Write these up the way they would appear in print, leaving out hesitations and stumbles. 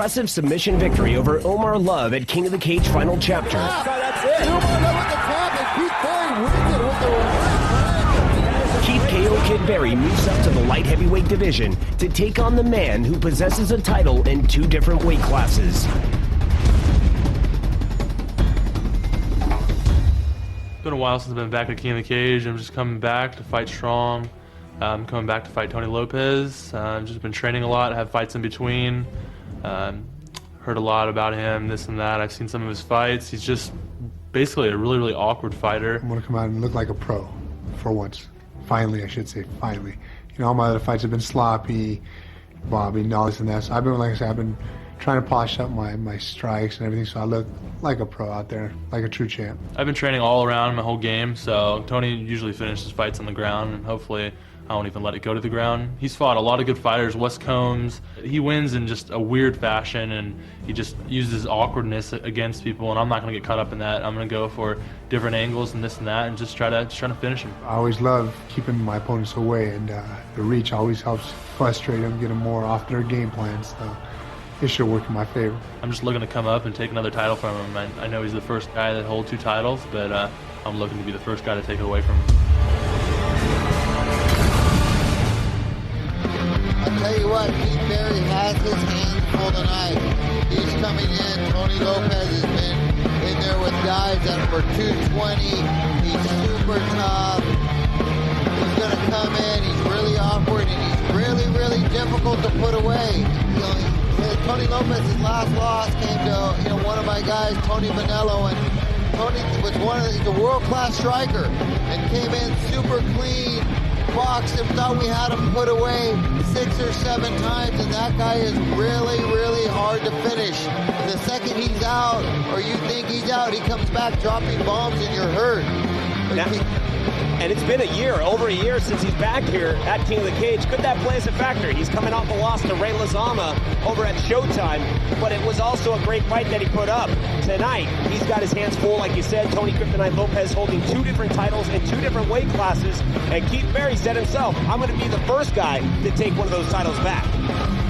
impressive submission victory over Omar Love at King of the Cage Final Chapter. That's it. Omar Love with the tap, and Keith Berry wins it with the reverse. Keith KO Kid Berry moves up to the light heavyweight division to take on the man who possesses a title in 2 different weight classes. It's been a while since I've been back at King of the Cage. I'm just coming back to fight strong. I'm coming back to fight Tony Lopez. I've just been training a lot, have fights in between. Heard a lot about him, this and that. I've seen some of his fights. He's just basically a really, really awkward fighter. I'm going to come out and look like a pro for once. Finally, I should say, finally. You know, all my other fights have been sloppy, bobbing, all this and that. So I've been, like I said, I've been trying to polish up my strikes and everything, so I look like a pro out there, like a true champ. I've been training all around my whole game, so Tony usually finishes fights on the ground, and hopefully I won't even let it go to the ground. He's fought a lot of good fighters, West Combs. He wins in just a weird fashion, and he just uses awkwardness against people, and I'm not going to get caught up in that. I'm going to go for different angles and this and that, and just try to finish him. I always love keeping my opponents away, and the reach always helps frustrate them, get them more off their game plans. So it should work in my favor. I'm just looking to come up and take another title from him. I know he's the first guy that holds 2 titles, but I'm looking to be the first guy to take it away from him. I'll tell you what, Keith Berry has his hands full tonight. He's coming in. Tony Lopez has been in there with guys that were 220. He's super tough. He's going to come in. He's really awkward, and he's really, really difficult to put away. You know, Tony Lopez's last loss came to one of my guys, Tony Manuel, and Tony was he's a world-class striker and came in super clean, boxed him, thought we had him put away 6 or 7 times, and that guy is really, really hard to finish. The second he's out, or you think he's out, he comes back dropping bombs and you're hurt. And it's been over a year since he's back here at King of the Cage. Could that play as a factor? He's coming off a loss to Ray Lozama over at Showtime, but it was also a great fight that he put up. Tonight, he's got his hands full, like you said. Tony Kryptonite Lopez holding 2 different titles in 2 different weight classes, and Keith Berry said himself, I'm going to be the first guy to take one of those titles back.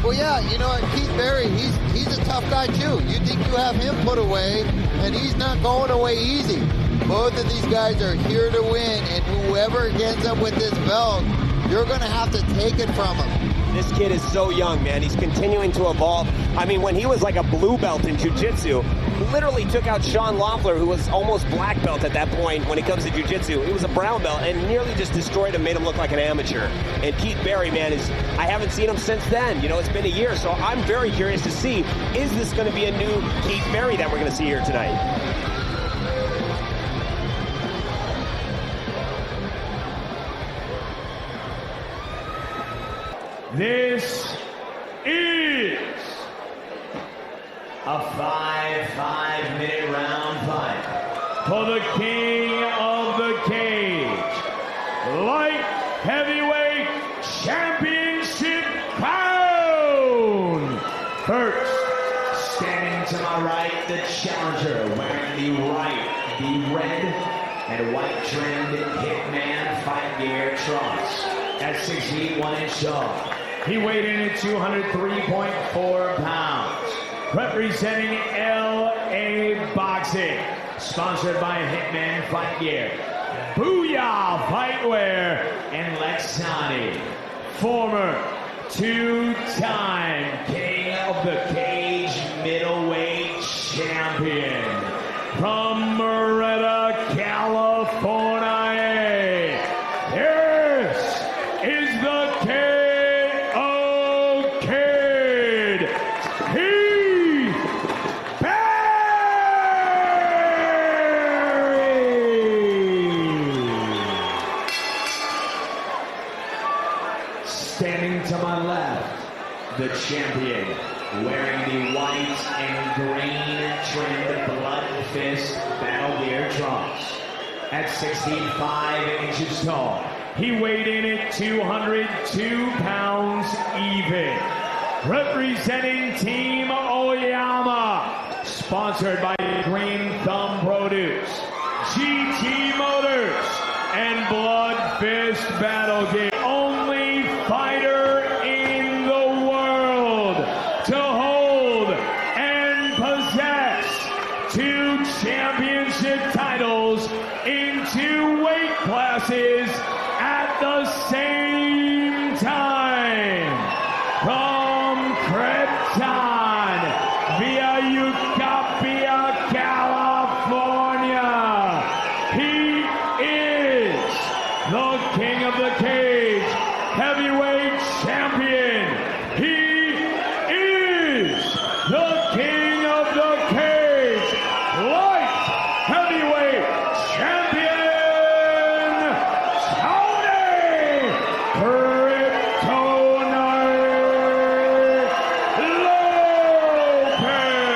Well, yeah, you know, Keith Berry, he's a tough guy, too. You think you have him put away, and he's not going away easy. Both of these guys are here to win, and whoever ends up with this belt, you're going to have to take it from him. This kid is so young, man. He's continuing to evolve. I mean, when he was like a blue belt in jiu-jitsu, literally took out Sean Loeffler, who was almost black belt at that point when it comes to jiu-jitsu. He was a brown belt and nearly just destroyed him, made him look like an amateur. And Keith Berry, man, I haven't seen him since then. You know, it's been a year, so I'm very curious to see, is this going to be a new Keith Berry that we're going to see here tonight? This is a 5-minute round fight for the King of the Cage Light Heavyweight Championship Bout. First, standing to my right, the challenger wearing the red and white trimmed Hitman fight gear trunks at 6 feet 1 inch tall. He weighed in at 203.4 pounds. Representing LA Boxing. Sponsored by Hitman Fight Gear. Booyah Fightwear and Lexani. Former 2-time King of the Cage middleweight champion. From Moretta, California. Is the KO Kid, Keith Berry! Standing to my left, the champion, wearing the white and green trimmed Blood Fist Battle Gear trunks. At 6 feet 5 inches tall, he weighed in at 202 pounds even. Representing Team Oyama, sponsored by Green Thumb Produce, GT Motors, and Blood Fist Battle Gear. Only fighter in the world to hold 2 championship titles in 2 weight classes at the same time. From Krypton via Ucapia, California, he is the King of the Cage, heavyweight champion. He is the King of the Cage, light heavyweight champion, Tony Kryptonite Lopez.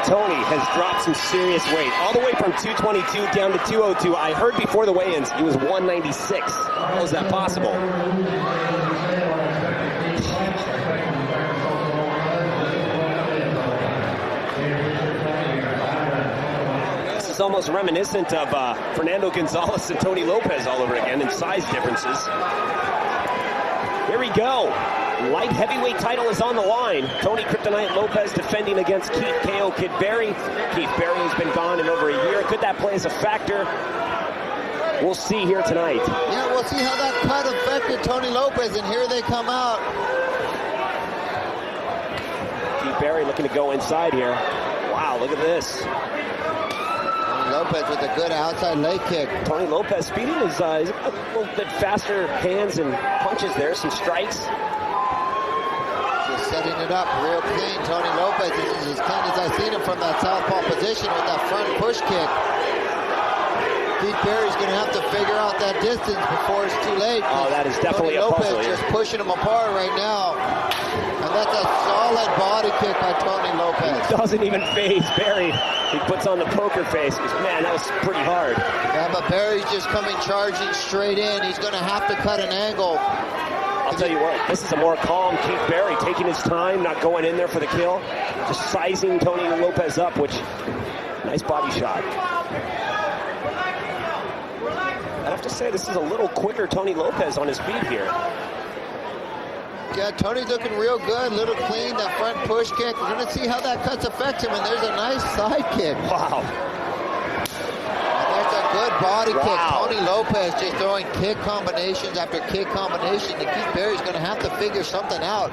Tony has dropped some serious weight, all the way from 222 down to 202. I heard before the weigh-ins he was 196. How is that possible? This is almost reminiscent of Fernando Gonzalez and Tony Lopez all over again in size differences. Here we go. Light heavyweight title is on the line. Tony Kryptonite Lopez defending against Keith KO Kid Berry. Keith Berry has been gone in over a year. Could that play as a factor? We'll see here tonight. Yeah, we'll see how that cut affected Tony Lopez, and here they come out. Keith Berry looking to go inside here. Wow, look at this. Tony Lopez with a good outside leg kick. Tony Lopez speeding his a little bit faster hands and punches there, some strikes. Just setting it up real clean. Tony Lopez is as clean as I've seen him from that southpaw position with that front push kick. Keith Berry's going to have to figure out that distance before it's too late. Oh, that is definitely Tony a puzzle. Lopez just pushing him apart right now. And that's a solid body kick by Tony Lopez. Doesn't even phase Berry. He puts on the poker face. Man, that was pretty hard. Yeah, but Berry's just coming charging straight in. He's going to have to cut an angle. I'll tell you what, this is a more calm Keith Berry, taking his time, not going in there for the kill. Just sizing Tony Lopez up, which, nice body shot. I have to say, this is a little quicker Tony Lopez on his feet here. Yeah, Tony's looking real good, little clean, that front push kick. We're going to see how that cuts affects him, and there's a nice side kick. Wow. And there's a good body kick. Tony Lopez just throwing kick combinations after kick combination, and Keith Berry's going to have to figure something out.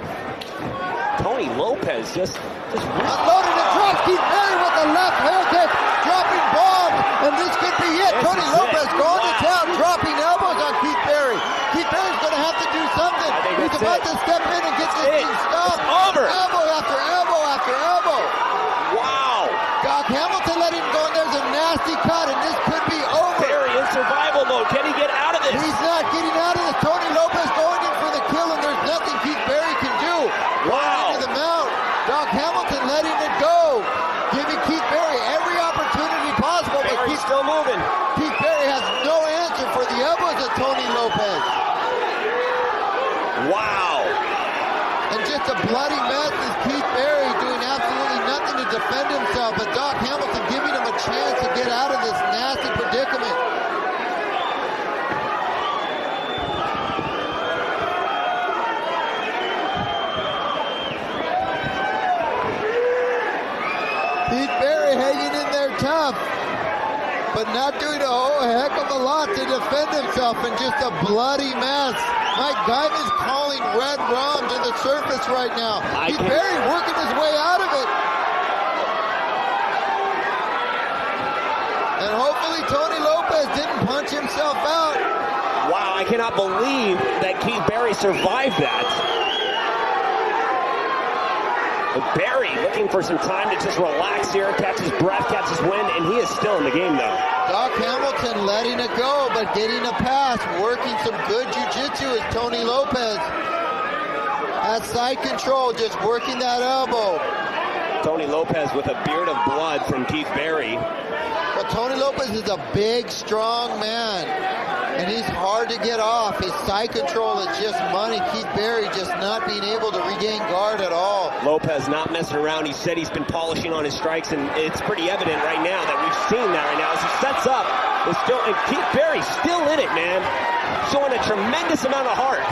Tony Lopez just unloading and drops Keith Berry with a left heel kick, dropping bombs, and this could be it. This Tony Lopez going to town, dropping elbows on Keith Berry. Keith Berry's going to have to do something. He's about to step in and get this thing stopped. It's over. Elbow after elbow after elbow. Wow. Doc Hamilton let him go, and there's a nasty cut, and this could be over. Berry in survival mode. Can he get out of this? He's not getting out of this. Tony Lopez going in for the kill, and there's nothing Keith Berry can do. Wow. Into the mount. Doc Hamilton letting it go, giving Keith Berry every opportunity possible. But Berry's still moving. Keith Berry has no answer for the elbows of Tony Lopez. Wow. And just a bloody mess is Keith Berry doing absolutely nothing to defend himself. But Doc Hamilton giving him a chance to get out of this nasty predicament. Keith Berry hanging in there tough, but not doing a whole heck of a lot to defend himself, and just a bloody mess. Mike Guyman's calling red rum to the surface right now. Keith Berry working his way out of it. And hopefully Tony Lopez didn't punch himself out. Wow, I cannot believe that Keith Berry survived that. But Berry looking for some time to just relax here, catch his breath, catch his wind, and he is still in the game though. Doc Hamilton letting it go, but getting a pass, working some good jiu-jitsu is Tony Lopez. That side control, just working that elbow. Tony Lopez with a beard of blood from Keith Berry. But Tony Lopez is a big, strong man, and he's hard to get off. His side control is just money. Keith Berry just not being able to regain guard at all. Lopez not messing around. He said he's been polishing on his strikes, and it's pretty evident right now that we've seen that right now. As he sets up, and Keith Berry's still in it, man. Showing a tremendous amount of heart.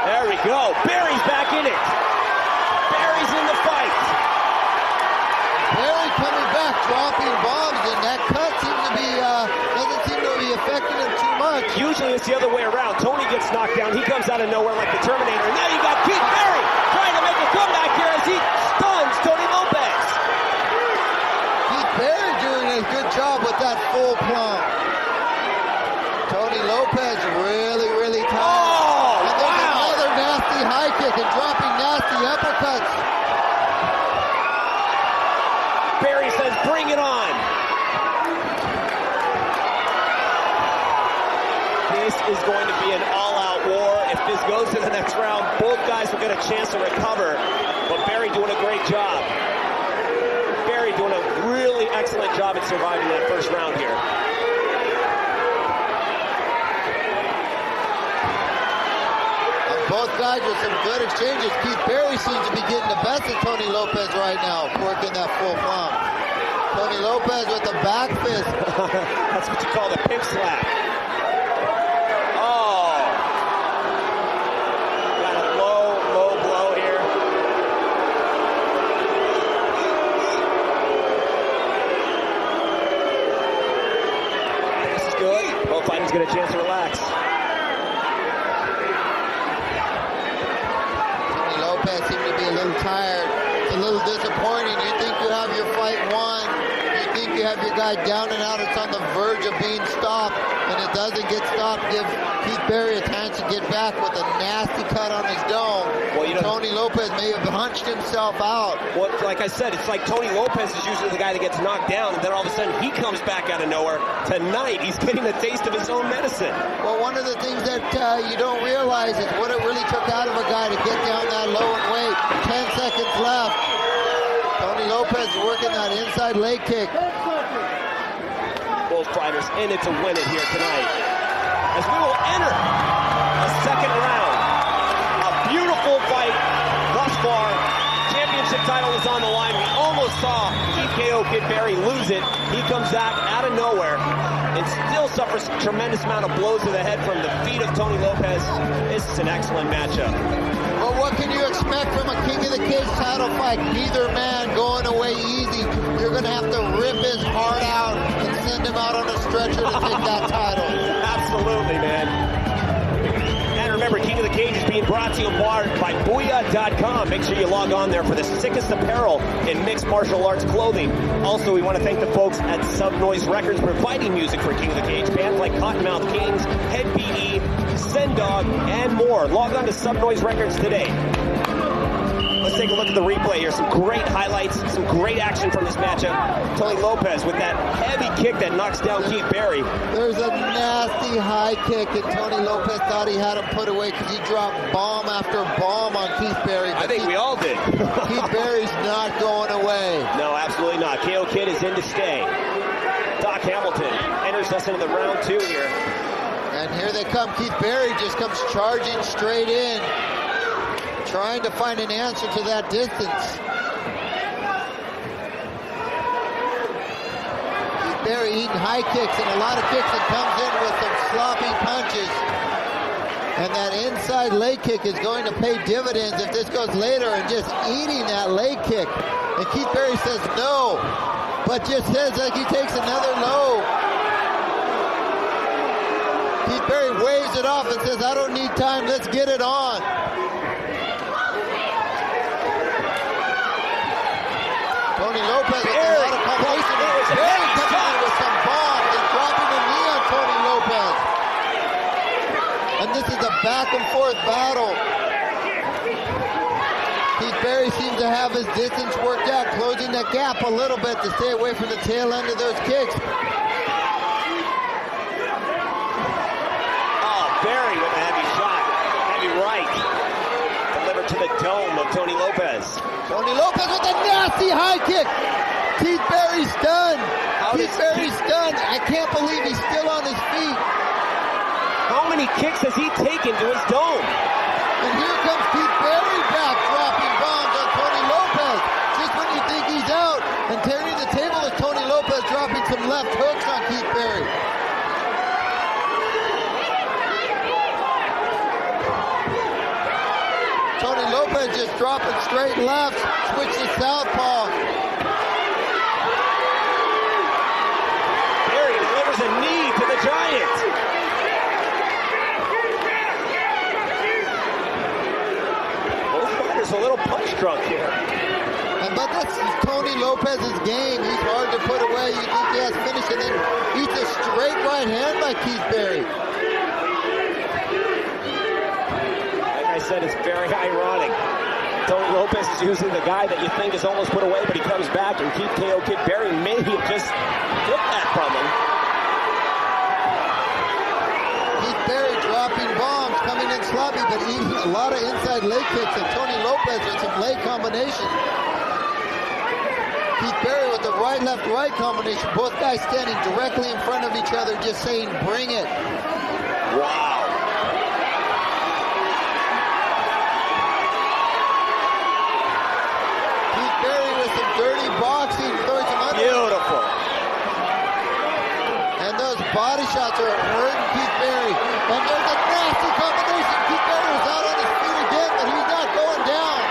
There we go. Berry's back in it. Berry's in Usually it's the other way around. Tony gets knocked down. He comes out of nowhere like the Terminator. And now you got Keith Berry trying to make a comeback here as he stuns Tony Lopez. Keith Berry doing a good job with that full plumb. Tony Lopez really tired. Oh, and there's wow. another nasty high kick and dropping nasty uppercuts. Berry says, bring it on. This is going to be an all-out war. If this goes to the next round, both guys will get a chance to recover. But Berry doing a great job. Berry doing a really excellent job at surviving that first round here. Both guys with some good exchanges. Keith Berry seems to be getting the best of Tony Lopez right now, working that full plumb. Tony Lopez with the back fist. That's what you call the pimp slap. Oh. Got a low blow here. This is good. Both fighters get a chance to relax. Seem to be a little tired. It's a little disappointing. You think you have your fight won. You think you have your guy down and out. It's on the verge of being stopped, and it doesn't get stopped. Give Keith Berry a chance to get back with a nasty cut on his dome. Well, Tony Lopez may have hunched himself out. Well, like I said, it's like Tony Lopez is usually the guy that gets knocked down, and then all of a sudden he comes back out of nowhere. Tonight, he's getting the taste of his own medicine. Well, one of the things that you don't realize is what it really took out of a guy to get down that low in weight. 10 seconds left. Tony Lopez working that inside leg kick. Both fighters in it to win it here tonight. As we will enter a second round. A beautiful fight thus far. Championship title is on the line. We almost saw TKO Kid Berry lose it. He comes back out of nowhere and still suffers a tremendous amount of blows to the head from the feet of Tony Lopez. This is an excellent matchup. Well, what can you expect from a King of the Cage title fight? Neither man going away easy. You're going to have to rip his heart out and send him out on a stretcher to take that title. Absolutely, man. And remember, King of the Cage is being brought to you by Booyah.com. Make sure you log on there for the sickest apparel in mixed martial arts clothing. Also, we want to thank the folks at Subnoise Records providing music for King of the Cage. Bands like Cottonmouth Kings, Head BE, Sendog, and more. Log on to Subnoise Records today. Let's take a look at the replay here. Some great highlights, some great action from this matchup. Tony Lopez with that heavy kick that knocks down Keith Berry. There's a nasty high kick, and Tony Lopez thought he had him put away because he dropped bomb after bomb on Keith Berry. I think we all did. Keith Berry's not going away. No, absolutely not. KO Kid is in to stay. Doc Hamilton enters us into the round 2 here. And here they come. Keith Berry just comes charging straight in, trying to find an answer to that distance. Keith Berry eating high kicks and a lot of kicks and comes in with some sloppy punches. And that inside leg kick is going to pay dividends if this goes later, and just eating that leg kick. And Keith Berry says no, but just says like he takes another low. Keith Berry waves it off and says, I don't need time, let's get it on. Tony Lopez with a lot of combination. Berry coming in with some bombs and dropping a knee on Tony Lopez. And this is a back and forth battle. Keith Berry seems to have his distance worked out, closing that gap a little bit to stay away from the tail end of those kicks. Berry with a heavy shot, heavy right, delivered to the dome of Tony Lopez. Tony Lopez with a nasty high kick. Keith Berry's stunned. Keith Berry's stunned. I can't believe he's still on his feet. How many kicks has he taken to his dome? And here comes Keith Berry back, dropping bombs on Tony Lopez. Just when you think he's out, and tearing the table is Tony Lopez dropping some left hooks on Keith Berry. Tony Lopez just dropping straight left, switch to southpaw. Berry delivers a knee to the Giant. a little punch drunk here. But that's Tony Lopez's game. He's hard to put away. You think he has finish, and then eats a straight right hand by Keith Berry. Like I said, it's very ironic. Tony Lopez is using the guy that you think is almost put away, but he comes back, and Keith KO Kid Berry may have just flipped that from him. Keith Berry dropping bombs, coming in sloppy, but eating a lot of inside leg kicks, and Tony Lopez with some leg combination. Keith Berry with the right, left, right combination. Both guys standing directly in front of each other, just saying, bring it. Wow. Keith Berry with some dirty boxing, throwing some under. Beautiful. And those body shots are hurting Keith Berry. And there's a nasty combination. Keith Berry is out on his feet again, but he's not going down.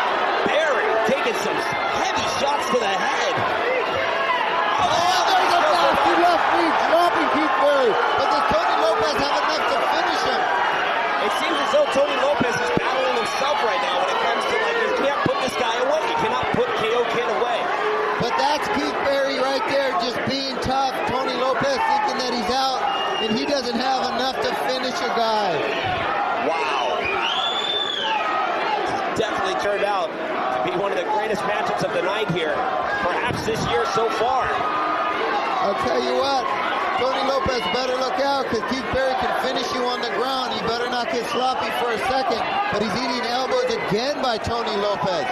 Berry taking some heavy shots to the head. Left knee dropping Keith Berry, but does Tony Lopez have enough to finish him? It seems as though Tony Lopez is battling himself right now when it comes to, like, you can't put this guy away. You cannot put KO Kid away. But that's Keith Berry right there, just being tough. Tony Lopez thinking that he's out, and he doesn't have enough to finish a guy. Wow. It's definitely turned out to be one of the greatest matchups of the night here, perhaps this year so far. I'll tell you what, Tony Lopez better look out, because Keith Berry can finish you on the ground. You better not get sloppy for a second. But he's eating elbows again by Tony Lopez.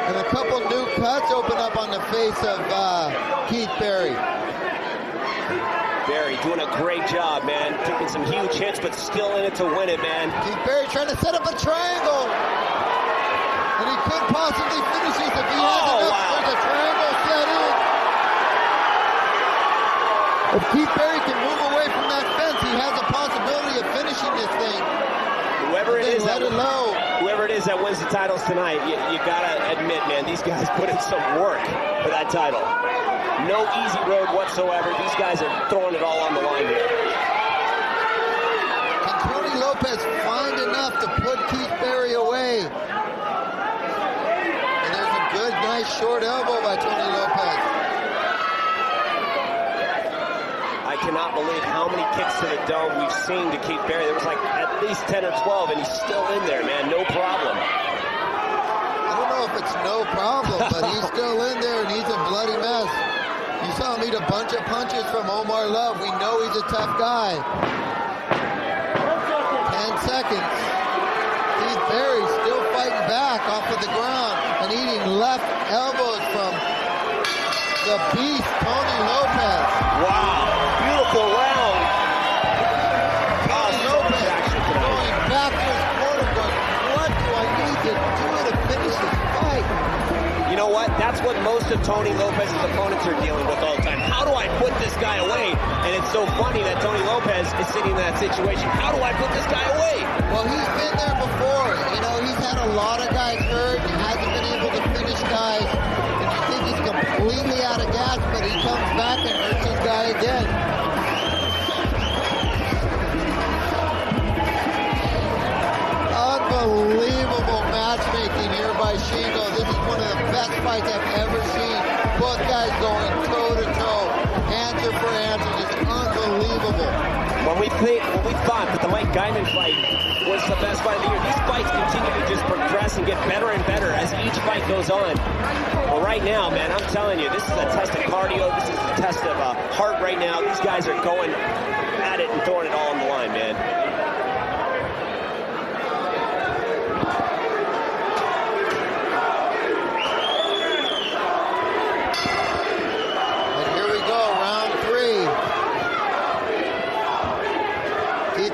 And a couple new cuts open up on the face of Keith Berry. Berry doing a great job, man. Taking some huge hits, but still in it to win it, man. Keith Berry trying to set up a triangle. And he could possibly finish this if he has enough. Wow. There's a triangle set in. If Keith Berry can move away from that fence, he has a possibility of finishing this thing. Whoever it is, let it low. Whoever it is that wins the titles tonight, you gotta admit, man, these guys put in some work for that title. No easy road whatsoever. These guys are throwing it all on the line here. Can Tony Lopez find enough to put Keith Berry away? Good, nice short elbow by Tony Lopez. I cannot believe how many kicks to the dome we've seen to Keith Berry. There was like at least 10 or 12, and he's still in there, man. No problem. I don't know if it's no problem, but he's still in there, and he's a bloody mess. You saw him eat a bunch of punches from Omar Love. We know he's a tough guy. 10 seconds. Keith Berry still fighting back off of the ground and eating left elbows from the beast, Tony Lopez. Wow, beautiful round. Tony Lopez going back to his corner going, what do I need to do to finish this fight? You know what? That's what most of Tony Lopez's opponents are dealing with all the time. How do I put this guy away? And it's so funny that Tony Lopez is sitting in that situation. How do I put this guy away? Well, he's been there before. You know, he's had a lot of guys hurt and hasn't been able to finish guys. And you think he's completely out of gas, but he comes back and hurts his guy again. Unbelievable matchmaking here by Shingo. This is one of the best fights I've ever seen. Both guys going toe-to-toe, answer for answer, just unbelievable. When we thought that the Mike Guyman fight was the best fight of the year, these fights continue to just progress and get better and better as each fight goes on. Well, right now, man, I'm telling you, this is a test of cardio. This is a test of heart right now. These guys are going at it and throwing it all on the line, man.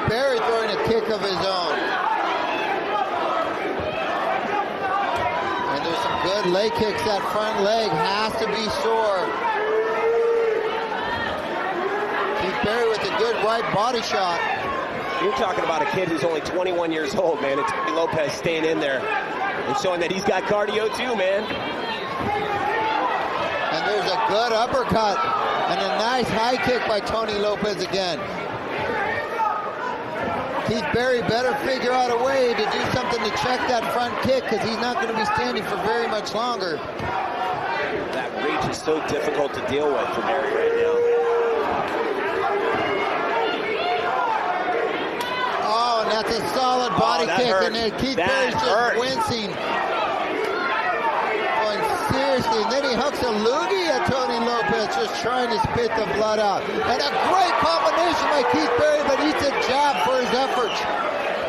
Berry throwing a kick of his own. And there's some good leg kicks. That front leg has to be sore. Keith Berry with a good right body shot. You're talking about a kid who's only 21 years old, man. It's Tony Lopez staying in there and showing that he's got cardio too, man. And there's a good uppercut and a nice high kick by Tony Lopez again. Keith Berry better figure out a way to do something to check that front kick, because he's not going to be standing for very much longer. That reach is so difficult to deal with for Berry right now. Oh, and that's a solid body kick, hurt. and then Keith That Berry's just hurt. wincing. Going seriously, and then he hooks a loogie at Tony Lopez, just trying to spit the blood out. And a great combination by Keith Berry, but eats a jab for his efforts.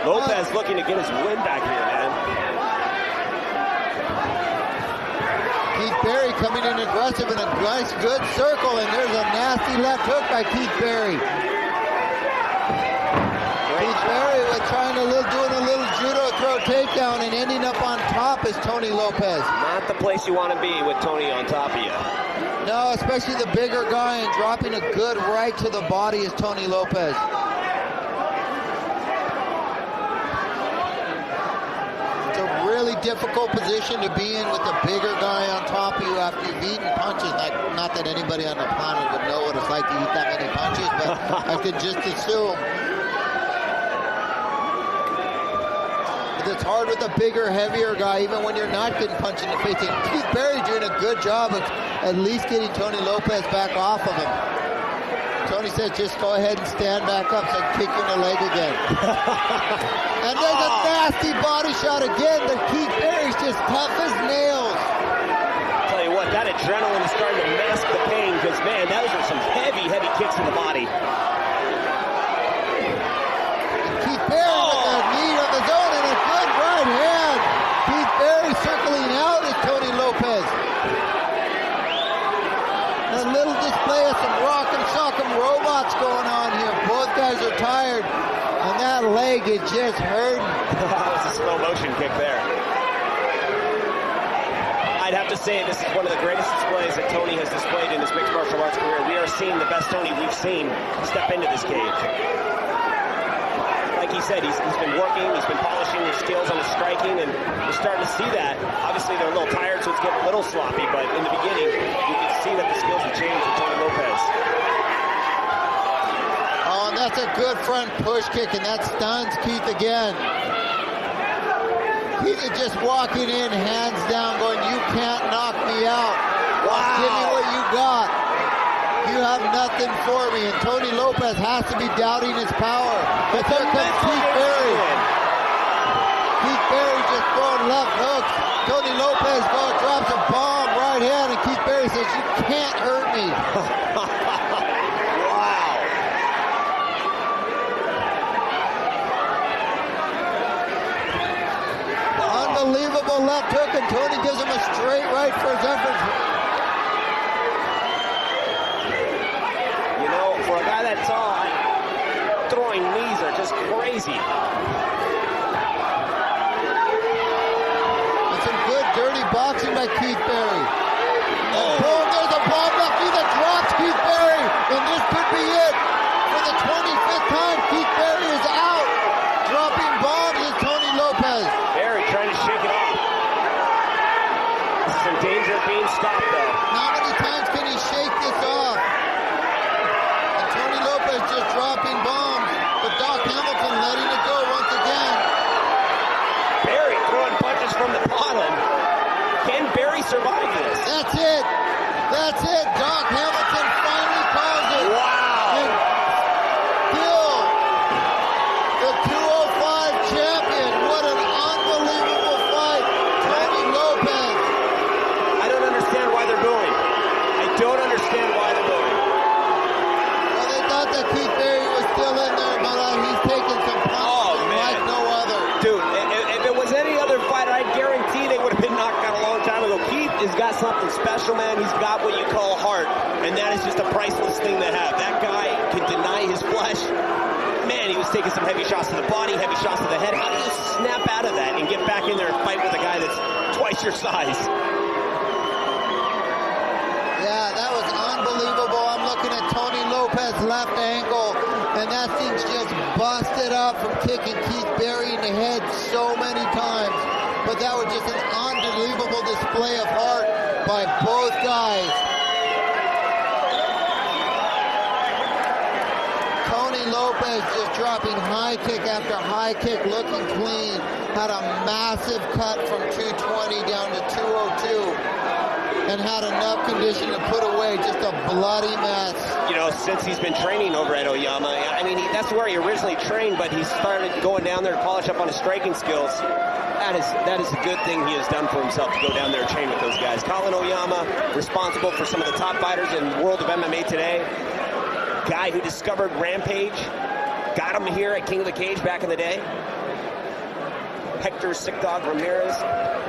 Lopez looking to get his win back here, man. Keith Berry coming in aggressive in a nice, good circle, and there's a nasty left hook by Keith Berry. Keith Berry was doing a little judo throw takedown, and ending up on top is Tony Lopez. Not the place you want to be with Tony on top of you. No, especially the bigger guy, and dropping a good right to the body is Tony Lopez. It's a really difficult position to be in with the bigger guy on top of you after you've eaten punches. Not that anybody on the planet would know what it's like to eat that many punches, but I could just assume. It's hard with a bigger, heavier guy, even when you're not getting punched in the face. And Keith Berry doing a good job of at least getting Tony Lopez back off of him. Tony said, just go ahead and stand back up so I can kick you in the leg again. And there's a nasty body shot again, but Keith Berry's just tough as nails. Tell you what, that adrenaline is starting to mask the pain, because, man, those are some heavy, heavy kicks in the body. Keith Berry with the knee of his own and a good right hand. Keith Berry circling out is Tony Lopez. A little display of some rock'em sock'em robots going on here. Both guys are tired, and that leg is just hurting. That was a slow motion kick there. I'd have to say this is one of the greatest displays that Tony has displayed in his mixed martial arts career. We are seeing the best Tony we've seen step into this cage. Like he said, he's been working, he's been polishing his skills on his striking, and we're starting to see that. Obviously, they're a little tired, so it's getting a little sloppy, but in the beginning, you can see that the skills have changed with Tony Lopez. Oh, and that's a good front push kick, and that stuns Keith again. Keith is just walking in, hands down, going, you can't knock me out. Wow. Give me what you got. You have nothing for me, and Tony Lopez has to be doubting his power. But there comes Keith Berry. Keith Berry just throwing left hooks. Tony Lopez drops a bomb right hand, and Keith Berry says, you can't hurt me. Wow. Unbelievable left hook, and Tony gives him a straight right for his efforts. For a guy that tall, throwing knees are just crazy. And some good dirty boxing by Keith Berry. And boom, there's a bomb left knee that drops Keith Berry. And this could be it. For the 25th time, Keith Berry is out. Dropping bombs is Tony Lopez. Berry trying to shake it off. This is in danger of being stopped, though. How many times can he shake this off? Just dropping bombs, but Doc Hamilton letting it go once again. Berry throwing punches from the bottom. Can Berry survive this? That's it. That's it. Doc Hamilton finally calls it. Wow. And still the 205 champion. What an unbelievable fight. Tony Lopez. I don't understand why they're booing. I don't understand why they're booing. That Keith Berry was still in there, but he's taking some punches like no other. Dude, if it was any other fighter, I guarantee they would have been knocked out a long time ago. Keith has got something special, man. He's got what you call heart, and that is just a priceless thing to have. That guy can deny his flesh. Man, he was taking some heavy shots to the body, heavy shots to the head. How do you snap out of that and get back in there and fight with a guy that's twice your size? Yeah, that was unbelievable. I'm looking at Tony Lopez left ankle, and that thing's just busted up from kicking Keith Berry in the head so many times. But that was just an unbelievable display of heart by both guys. Tony Tony Lopez just dropping high kick after high kick, looking clean. Had a massive cut from 220 down to 202 and had enough condition to put away just a bloody mess. You know, since he's been training over at Oyama, I mean, that's where he originally trained, but he started going down there to polish up on his striking skills. That is a good thing he has done for himself to go down there and train with those guys. Colin Oyama, responsible for some of the top fighters in the world of MMA today. Guy who discovered Rampage, got him here at King of the Cage back in the day. Hector Sick Dog Ramirez,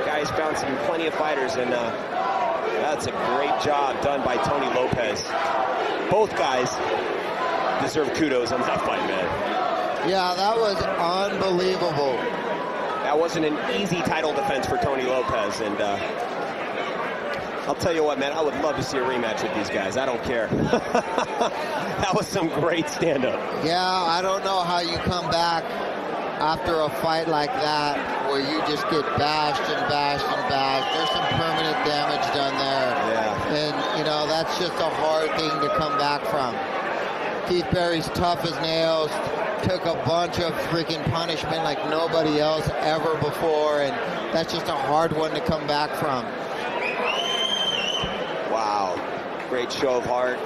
guys found plenty of fighters, and that's a great job done by Tony Lopez. Both guys deserve kudos on that fight, man. Yeah, that was unbelievable. That wasn't an easy title defense for Tony Lopez, and I'll tell you what, man, I would love to see a rematch with these guys. I don't care. That was some great stand-up. Yeah, I don't know how you come back after a fight like that where you just get bashed and bashed and bashed. There's some permanent damage done there. Yeah. And, you know, that's just a hard thing to come back from. Keith Berry's tough as nails, took a bunch of freaking punishment like nobody else ever before, and that's just a hard one to come back from. Wow. Great show of heart.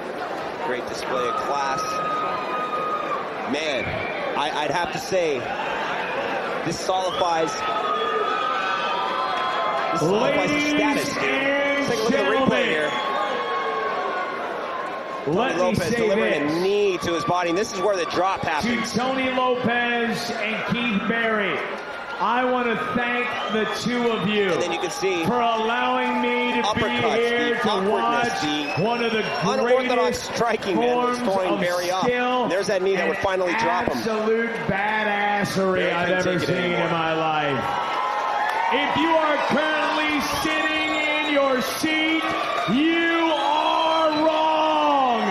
Great display of class. Man, I'd have to say, this solidifies his status, dude. Let's take a look at the replay here. Tony Lopez delivering a knee to his body, and this is where the drop happens. To Tony Lopez and Keith Berry, I want to thank the two of you, and then you can see for allowing me to be here to watch one of the unorthodox greatest striking, forms throwing Berry of up. skill. And there's that knee that would finally drop him. Absolute badassery I've ever seen in my life. If you are currently sitting in your seat, you are wrong.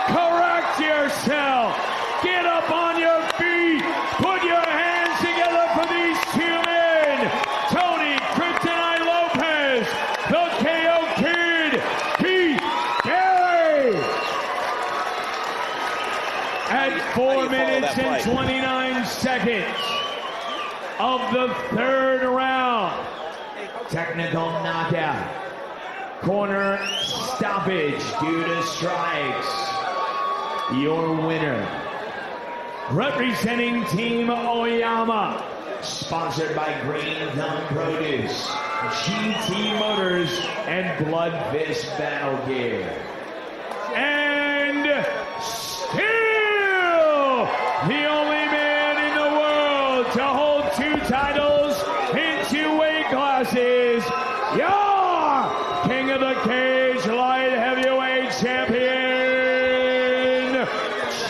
Correct yourself. Get up on your feet. Put your hands together for these two men. Tony Kryptonite Lopez, the KO Kid, Keith Berry. At 4 minutes and 29 seconds of the third round, technical knockout, corner stoppage due to strikes. Your winner, representing Team Oyama, sponsored by Green Thumb Produce, GT Motors, and Blood Fist Battle Gear. And still the only man in the world to hold 2 titles in 2 weight classes, your King of the Cage light heavyweight champion,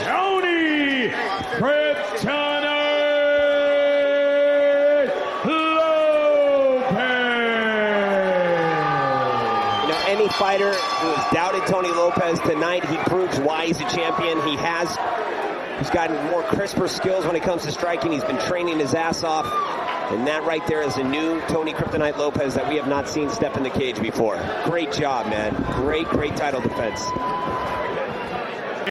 Tony Kryptonite Lopez. You know, any fighter who has doubted Tony Lopez tonight, he proves why he's a champion. He's gotten more crisper skills when it comes to striking. He's been training his ass off. And that right there is a new Tony Kryptonite Lopez that we have not seen step in the cage before. Great job, man. Great title defense.